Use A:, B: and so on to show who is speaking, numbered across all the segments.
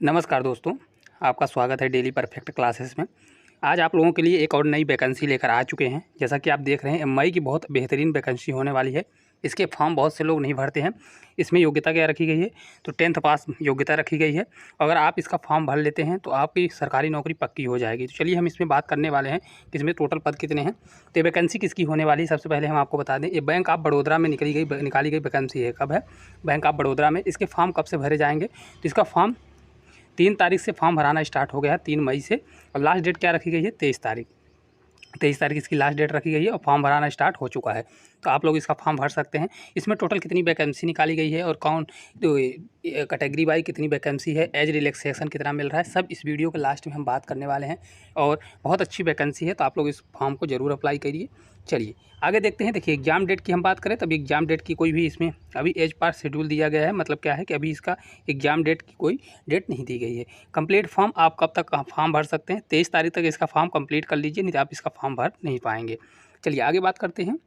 A: नमस्कार दोस्तों, आपका स्वागत है डेली परफेक्ट क्लासेस में। आज आप लोगों के लिए एक और नई वैकेंसी लेकर आ चुके हैं। जैसा कि आप देख रहे हैं, मई की बहुत बेहतरीन वैकेंसी होने वाली है। इसके फॉर्म बहुत से लोग नहीं भरते हैं। इसमें योग्यता क्या रखी गई है, तो 10th पास योग्यता रखी गई है। अगर आप इसका फॉर्म भर लेते हैं तो आपकी सरकारी नौकरी पक्की हो जाएगी। तो चलिए हम इसमें बात करने वाले हैं कि इसमें टोटल पद कितने हैं, तो वैकेंसी किसकी होने वाली है। सबसे पहले हम आपको बता दें, ये बैंक ऑफ बड़ौदा में निकाली गई वैकेंसी है। कब है? बैंक ऑफ बड़ौदा में। इसके फॉर्म कब से भरे जाएंगे, तो इसका फॉर्म 3 तारीख से फॉर्म भराना स्टार्ट हो गया है, 3 मई से। और लास्ट डेट क्या रखी गई है, 23 तारीख। 23 तारीख इसकी लास्ट डेट रखी गई है और फॉर्म भराना स्टार्ट हो चुका है। तो आप लोग इसका फॉर्म भर सकते हैं। इसमें टोटल कितनी वैकेंसी निकाली गई है और कौन तो कैटेगरी वाइज कितनी वैकेंसी है, एज रिलैक्सेशन कितना मिल रहा है, सब इस वीडियो के लास्ट में हम बात करने वाले हैं। और बहुत अच्छी वैकेंसी है, तो आप लोग इस फॉर्म को ज़रूर अप्लाई करिए। चलिए आगे देखते हैं। देखिए एग्जाम डेट की हम बात करें, तब एग्जाम डेट की कोई भी इसमें अभी एज पार शेड्यूल दिया गया है। मतलब क्या है कि अभी इसका एग्जाम डेट की कोई डेट नहीं दी गई है। कंप्लीट फॉर्म आप कब तक फॉर्म भर सकते हैं, 23 तारीख तक इसका फॉर्म कंप्लीट कर लीजिए, नहीं तो आप इसका फॉर्म भर नहीं पाएंगे। चलिए आगे बात करते हैं।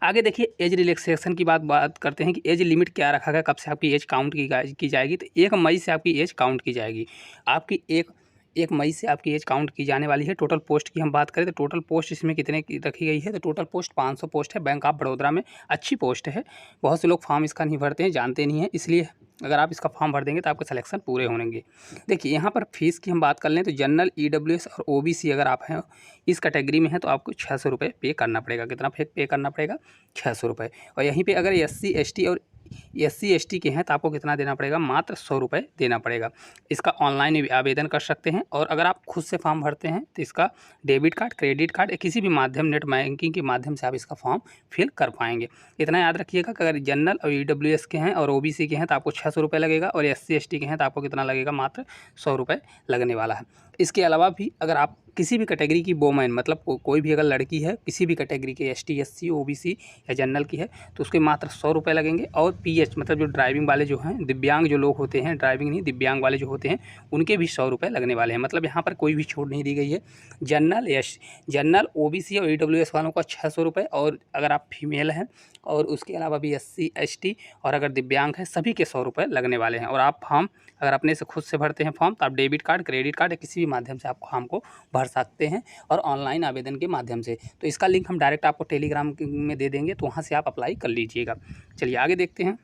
A: आगे देखिए एज रिलैक्सेशन की बात करते हैं कि एज लिमिट क्या रखा गया, कब से आपकी एज काउंट की जाएगी। तो 1 मई से आपकी एज काउंट की जाएगी। आपकी एक मई से आपकी एज काउंट की जाने वाली है। टोटल पोस्ट की हम बात करें तो टोटल पोस्ट इसमें कितने की रखी गई है, तो टोटल पोस्ट 500 पोस्ट है। बैंक ऑफ बड़ौदा में अच्छी पोस्ट है। बहुत से लोग फॉर्म इसका नहीं भरते हैं, जानते नहीं हैं, इसलिए अगर आप इसका फॉर्म भर देंगे तो आपके सिलेक्शन पूरे होंगे। देखिए यहाँ पर फीस की हम बात कर लें तो जनरल, EWS और OBC अगर आप हैं इस कैटेगरी में हैं तो आपको 600 रुपये पे करना पड़ेगा। कितना पे करना पड़ेगा? 600 रुपये। और यहीं पे अगर SC ST और SC ST के हैं तो आपको कितना देना पड़ेगा? मात्र 100 रुपये देना पड़ेगा। इसका ऑनलाइन भी आवेदन कर सकते हैं, और अगर आप खुद से फॉर्म भरते हैं तो इसका डेबिट कार्ड, क्रेडिट कार्ड या किसी भी माध्यम, नेट बैंकिंग के माध्यम से आप इसका फॉर्म फिल कर पाएंगे। इतना याद रखिएगा कि अगर जनरल और EWS के हैं और OBC के हैं तो आपको 600 रुपये लगेगा, और SC ST के हैं तो आपको कितना लगेगा? मात्र 100 रुपये लगने वाला है। इसके अलावा भी अगर आप किसी भी कैटेगरी की वोमेन, मतलब कोई भी अगर लड़की है किसी भी कैटेगरी के, ST SC OBC या जनरल की है, तो उसके मात्र 100 रुपये लगेंगे। और PH मतलब जो ड्राइविंग वाले जो हैं, दिव्यांग जो लोग होते हैं, ड्राइविंग नहीं दिव्यांग वाले जो होते हैं, उनके भी 100 रुपये लगने वाले हैं। मतलब यहाँ पर कोई भी छूट नहीं दी गई है। जनरल OBC और EWS वालों का 600 रुपये, और अगर आप फीमेल हैं और उसके अलावा भी SC ST और अगर दिव्यांग हैं, सभी के 100 रुपये लगने वाले हैं। और आप फॉर्म अगर अपने से खुद से भरते हैं फॉर्म, तो आप डेबिट कार्ड, क्रेडिट कार्ड या किसी भी माध्यम से आप फॉर्म को भर सकते हैं, और ऑनलाइन आवेदन के माध्यम से। तो इसका लिंक हम डायरेक्ट आपको टेलीग्राम में दे देंगे, तो वहाँ से आप अप्लाई कर लीजिएगा। चलिए आगे देखते हैं।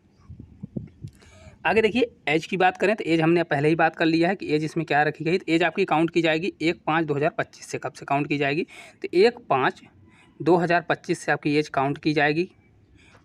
A: आगे देखिए एज की बात करें तो एज हमने पहले ही बात कर लिया है कि एज इसमें क्या रखी गई। तो एज आपकी काउंट की जाएगी 1/5/2025 से। कब से काउंट की जाएगी? तो 1/5/2025 से आपकी एज काउंट की जाएगी।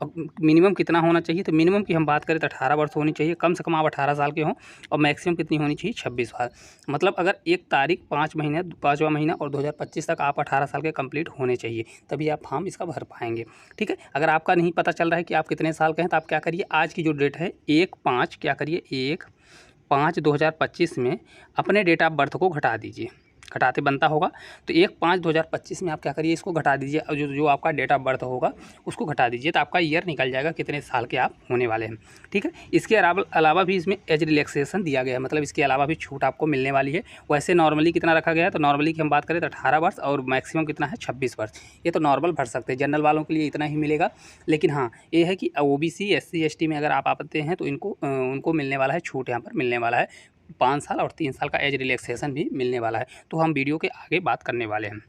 A: और मिनिमम कितना होना चाहिए, तो मिनिमम की हम बात करें तो 18 वर्ष होनी चाहिए। कम से कम आप 18 साल के हों, और मैक्सिमम कितनी होनी चाहिए? 26 साल। मतलब अगर 1 तारीख 5 महीने 5वां महीना और 2025 तक आप 18 साल के कंप्लीट होने चाहिए, तभी आप फॉर्म इसका भर पाएंगे। ठीक है। अगर आपका नहीं पता चल रहा है कि आप कितने साल के हैं, तो आप क्या करिए, आज की जो डेट है 1/5 क्या करिए, 1/5/2025 में अपने डेट ऑफ बर्थ को घटा दीजिए। घटाते बनता होगा, तो 1/5/2025 में आप क्या करिए, इसको घटा दीजिए। और जो आपका डेट ऑफ बर्थ होगा उसको घटा दीजिए, तो आपका ईयर निकल जाएगा कितने साल के आप होने वाले हैं। ठीक है। इसके अलावा भी इसमें एज रिलैक्सेशन दिया गया है, मतलब इसके अलावा भी छूट आपको मिलने वाली है। वैसे नॉर्मली कितना रखा गया है, तो नॉर्मली की हम बात करें तो 18 वर्ष, और मैक्सिमम कितना है? 26 वर्ष। ये तो नॉर्मल भर सकते हैं, जनरल वालों के लिए इतना ही मिलेगा। लेकिन हाँ, ये है कि OBC SC ST में अगर आप आते हैं तो उनको मिलने वाला है छूट, यहाँ पर मिलने वाला है 5 साल और 3 साल का एज रिलैक्सेशन भी मिलने वाला है। तो हम वीडियो के आगे बात करने वाले हैं।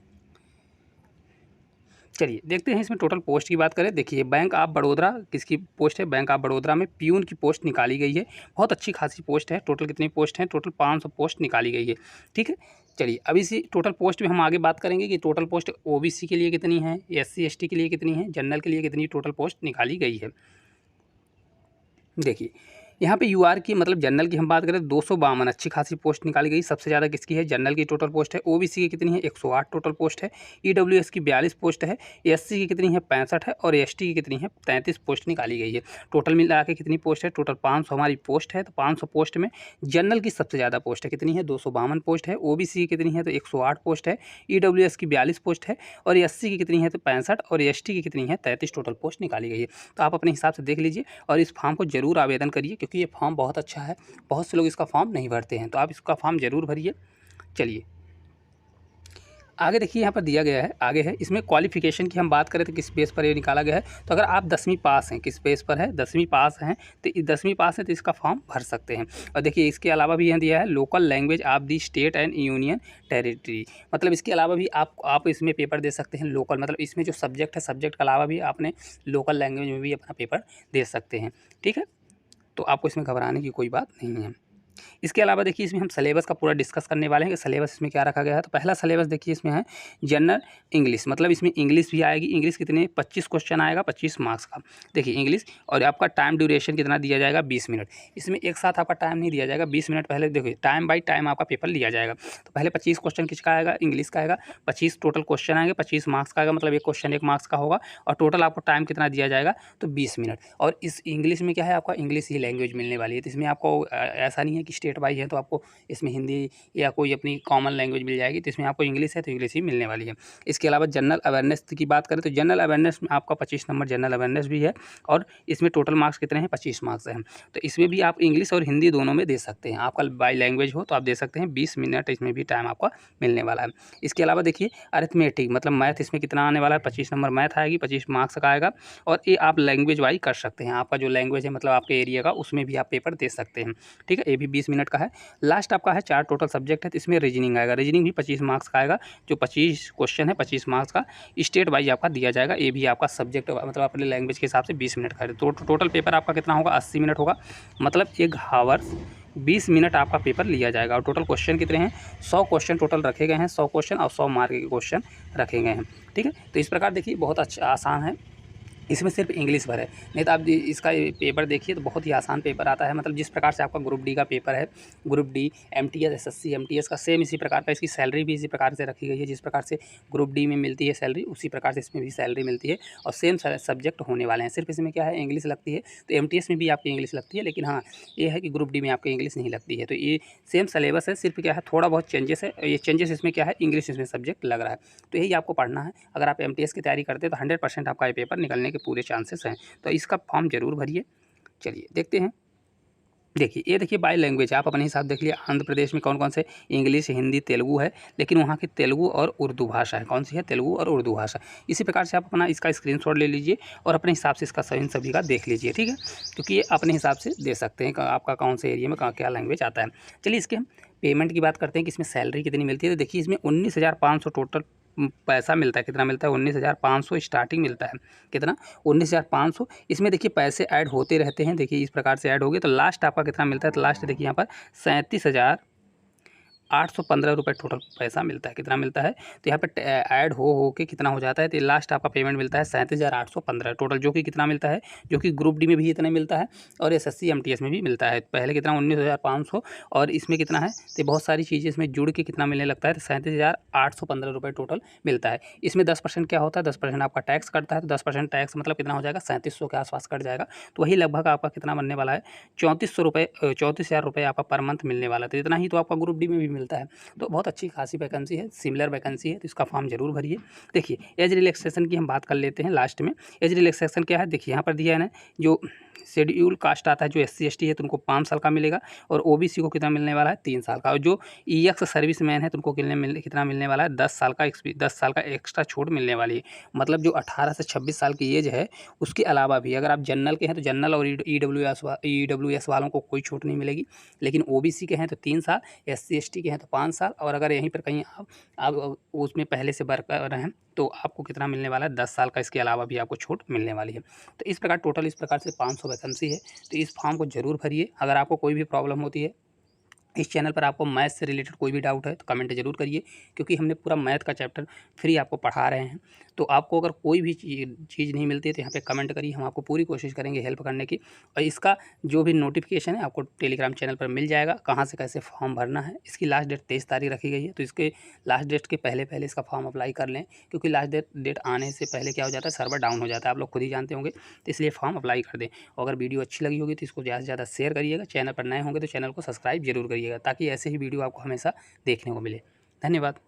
A: चलिए देखते हैं इसमें टोटल पोस्ट की बात करें। देखिए बैंक ऑफ बड़ौदा किसकी पोस्ट है? बैंक ऑफ बड़ौदा में प्यून की पोस्ट निकाली गई है। बहुत अच्छी खासी पोस्ट है। टोटल कितनी पोस्ट है? टोटल 500 पोस्ट निकाली गई है। ठीक है। चलिए अब इसी टोटल पोस्ट में हम आगे बात करेंगे कि टोटल पोस्ट OBC के लिए कितनी है, SC ST के लिए कितनी है, जनरल के लिए कितनी टोटल पोस्ट निकाली गई है। देखिए यहाँ पे UR की मतलब जनरल की हम बात करें 252 अच्छी खासी पोस्ट निकाली गई। सबसे ज़्यादा किसकी है? जनरल की टोटल पोस्ट है। OBC की कितनी है? 108 टोटल पोस्ट है। EWS की 42 पोस्ट है। SC की कितनी है? 65 है। और ST की कितनी है? 33 पोस्ट निकाली गई है। टोटल मिला के कितनी पोस्ट है? टोटल 500 हमारी पोस्ट है। तो 500 पोस्ट में जनरल की सबसे ज़्यादा पोस्ट है, कितनी है? 252 पोस्ट है। OBC की कितनी है? तो 108 पोस्ट है। EWS की 42 पोस्ट है। और SC की कितनी है? तो 65। और ST की कितनी है? 33 टोटल पोस्ट निकाली गई है। तो आप अपने हिसाब से देख लीजिए, और इस फॉर्म को ज़रूर आवेदन करिए, क्योंकि ये फॉर्म बहुत अच्छा है। बहुत से लोग इसका फॉर्म नहीं भरते हैं, तो आप इसका फॉर्म ज़रूर भरिए। चलिए आगे देखिए यहाँ पर दिया गया है, आगे है इसमें क्वालिफिकेशन की हम बात करें तो किस बेस पर ये निकाला गया है। तो अगर आप 10वीं पास हैं, किस बेस पर है 10वीं पास हैं, तो 10वीं पास है तो इसका फॉर्म भर सकते हैं। और देखिए इसके अलावा भी यहाँ दिया है local language of the state and union territory, मतलब इसके अलावा भी आप इसमें पेपर दे सकते हैं लोकल, मतलब इसमें जो सब्जेक्ट है सब्जेक्ट के अलावा भी आपने लोकल लैंग्वेज में भी अपना पेपर दे सकते हैं। ठीक है, तो आपको इसमें घबराने की कोई बात नहीं है। इसके अलावा देखिए इसमें हम सिलेबस का पूरा डिस्कस करने वाले हैं कि सिलेबस इसमें क्या रखा गया है। तो पहला सिलेबस देखिए इसमें है जनरल इंग्लिश, मतलब इसमें इंग्लिश भी आएगी। इंग्लिश कितने 25 क्वेश्चन आएगा 25 मार्क्स का। देखिए इंग्लिश, और आपका टाइम ड्यूरेशन कितना दिया जाएगा 20 मिनट। इसमें एक साथ आपका टाइम नहीं दिया जाएगा, 20 मिनट पहले देखिए टाइम बाई टाइम आपका पेपर लिया जाएगा। तो पहले 25 क्वेश्चन किसका आएगा, इंग्लिश का आएगा। 25 टोटल क्वेश्चन आएंगे, 25 मार्क्स का आएगा, मतलब एक क्वेश्चन 1 मार्क्स का होगा। और टोटल आपको टाइम कितना दिया जाएगा तो 20 मिनट। और इस इंग्लिश में क्या है आपका इंग्लिश ही लैंग्वेज मिलने वाली है। तो इसमें आपको ऐसा नहीं है कि स्टेट वाइज है तो आपको इसमें हिंदी या कोई अपनी कॉमन लैंग्वेज मिल जाएगी। तो इसमें आपको इंग्लिश है तो इंग्लिश ही मिलने वाली है। इसके अलावा जनरल अवेयरनेस की बात करें तो जनरल अवेयरनेस में आपका 25 नंबर जनरल अवेयरनेस भी है। और इसमें टोटल मार्क्स कितने हैं 25 मार्क्स हैं। तो इसमें भी आप इंग्लिश और हिंदी दोनों में दे सकते हैं। आपका बाई लैंग्वेज हो तो आप दे सकते हैं। 20 मिनट इसमें भी टाइम आपका मिलने वाला है। इसके अलावा देखिए अरिथमेटिक, मतलब मैथ इसमें कितना आने वाला है 25 नंबर मैथ आएगी, 25 मार्क्स का आएगा। और ये आप लैंग्वेज वाइज कर सकते हैं। आपका जो लैंग्वेज है मतलब आपके एरिया का, उसमें भी आप पेपर दे सकते हैं। ठीक है, ये भी 20 मिनट का है। लास्ट आपका है 4 टोटल सब्जेक्ट है तो इसमें रीजनिंग आएगा। रीजनिंग भी 25 मार्क्स का आएगा। जो 25 क्वेश्चन है 25 मार्क्स का स्टेट वाइज आपका दिया जाएगा। ये भी आपका सब्जेक्ट मतलब अपने लैंग्वेज के हिसाब से 20 मिनट का है। तो टोटल पेपर आपका कितना होगा 80 मिनट होगा, मतलब 1 हावर्स 20 मिनट आपका पेपर लिया जाएगा। और टोटल क्वेश्चन कितने हैं 100 क्वेश्चन टोटल रखे गए हैं। 100 क्वेश्चन और 100 मार्क के क्वेश्चन रखे गए हैं। ठीक है, तो इस प्रकार देखिए बहुत अच्छा आसान है। इसमें सिर्फ इंग्लिश भर है, नहीं तो आप इसका पेपर देखिए तो बहुत ही आसान पेपर आता है। मतलब जिस प्रकार से आपका ग्रुप डी का पेपर है, group D MTS SSC MTS का सेम इसी प्रकार का, इसकी सैलरी भी इसी प्रकार से रखी गई है। जिस प्रकार से ग्रुप डी में मिलती है सैलरी, उसी प्रकार से इसमें भी सैलरी मिलती है। और सेम सब्जेक्ट होने वाले हैं। सिर्फ इसमें क्या है इंग्लिश लगती है, तो एमटीएस में भी आपकी इंग्लिश लगती है, लेकिन हाँ ये है कि ग्रुप डी में आपकी इंग्लिश नहीं लगती है। तो ये सेम सिलेबस है, सिर्फ क्या है थोड़ा बहुत चेंजेस है। ये चेंजेस इसमें क्या है इंग्लिश इसमें सब्जेक्ट लग रहा है। तो यही आपको पढ़ना है। अगर आप एमटीएस की तैयारी करते हैं तो 100% आपका ये पेपर निकलने के पूरे चांसेस हैं। तो इसका फॉर्म जरूर भरिए। चलिए देखते हैं। देखिए ये देखिए बाई लैंग्वेज आप अपने हिसाब देख लिए। आंध्र प्रदेश में कौन कौन से इंग्लिश हिंदी तेलुगु है, लेकिन वहाँ की तेलुगु और उर्दू भाषा है। कौन सी है तेलुगु और उर्दू भाषा। इसी प्रकार से आप अपना इसका स्क्रीनशॉट ले लीजिए और अपने हिसाब से इसका सभी का देख लीजिए। ठीक है, क्योंकि ये अपने हिसाब से दे सकते हैं आपका कौन से एरिया में क्या लैंग्वेज आता है। चलिए इसके हम पेमेंट की बात करते हैं कि इसमें सैलरी कितनी मिलती है। तो देखिए इसमें 19,500 टोटल पैसा मिलता है। कितना मिलता है 19,500 स्टार्टिंग मिलता है। कितना 19,500। इसमें देखिए पैसे ऐड होते रहते हैं। देखिए इस प्रकार से ऐड हो गए तो लास्ट आपका कितना मिलता है। तो लास्ट देखिए यहाँ पर 37,815 रुपये टोटल पैसा मिलता है। कितना मिलता है तो यहाँ पे ऐड हो के कितना हो जाता है। तो लास्ट आपका पेमेंट मिलता है 37,815 टोटल, जो कि कितना मिलता है जो कि ग्रुप डी में भी इतना मिलता है और एसएससी एमटीएस में भी मिलता है। पहले कितना 19,500 और इसमें कितना है तो बहुत सारी चीज़ें इसमें जुड़ के कितना मिलने लगता है तो 37,815 रुपये टोटल मिलता है। इसमें 10% क्या होता है 10% आपका टैक्स कटता है। तो 10% टैक्स मतलब कितना हो जाएगा 3700 के आसपास कट जाएगा। तो वही लगभग आपका कितना बनने वाला है 3400 रुपये 34,000 रुपये आपका पर मंथ मिलने वाला। तो इतना ही तो आपका ग्रुप डी में भी मिलता है। तो बहुत अच्छी खासी वैकेंसी है, सिमिलर वैकेंसी है। तो इसका फॉर्म जरूर भरिए। देखिए एज रिलैक्सेशन की हम बात कर लेते हैं लास्ट में। एज रिलैक्सेशन क्या है देखिए यहाँ पर दिया है ना, जो शेड्यूल कास्ट आता है जो SC ST है तो उनको 5 साल का मिलेगा। और OBC को कितना मिलने वाला है 3 साल का। और जो EX सर्विस मैन है तो उनको कितना मिलने वाला है 10 साल का 10 साल का एक्स्ट्रा छूट मिलने वाली है। मतलब जो 18 से 26 साल की एज है उसके अलावा भी अगर आप जनरल के हैं तो जनरल और EWS वालों को कोई छूट नहीं मिलेगी। लेकिन OBC के हैं तो 3 साल, SC ST के हैं तो 5 साल। और अगर यहीं पर कहीं आप उसमें पहले से वर्कर हैं तो आपको कितना मिलने वाला है 10 साल का। इसके अलावा भी आपको छूट मिलने वाली है। तो इस प्रकार टोटल इस प्रकार से 500 वैकेंसी है। तो इस फॉर्म को जरूर भरिए। अगर आपको कोई भी प्रॉब्लम होती है इस चैनल पर, आपको मैथ से रिलेटेड कोई भी डाउट है तो कमेंट जरूर करिए, क्योंकि हमने पूरा मैथ का चैप्टर फ्री आपको पढ़ा रहे हैं। तो आपको अगर कोई भी चीज़ नहीं मिलती है तो यहाँ पे कमेंट करिए, हम आपको पूरी कोशिश करेंगे हेल्प करने की। और इसका जो भी नोटिफिकेशन है आपको टेलीग्राम चैनल पर मिल जाएगा, कहाँ से कैसे फॉर्म भरना है। इसकी लास्ट डेट 23 तारीख रखी गई है। तो इसके लास्ट डेट के पहले इसका फॉर्म अप्लाई कर लें, क्योंकि लास्ट डेट आने से पहले क्या हो जाता है सर्वर डाउन हो जाता है, आप लोग खुद ही जानते होंगे। तो इसलिए फॉर्म अप्लाई कर दें। और अगर वीडियो अच्छी लगी होगी तो इसको ज़्यादा से ज़्यादा शेयर करिएगा। चैनल पर नए होंगे तो चैनल को सब्सक्राइब जरूर करिएगा, ताकि ऐसे ही वीडियो आपको हमेशा देखने को मिले। धन्यवाद।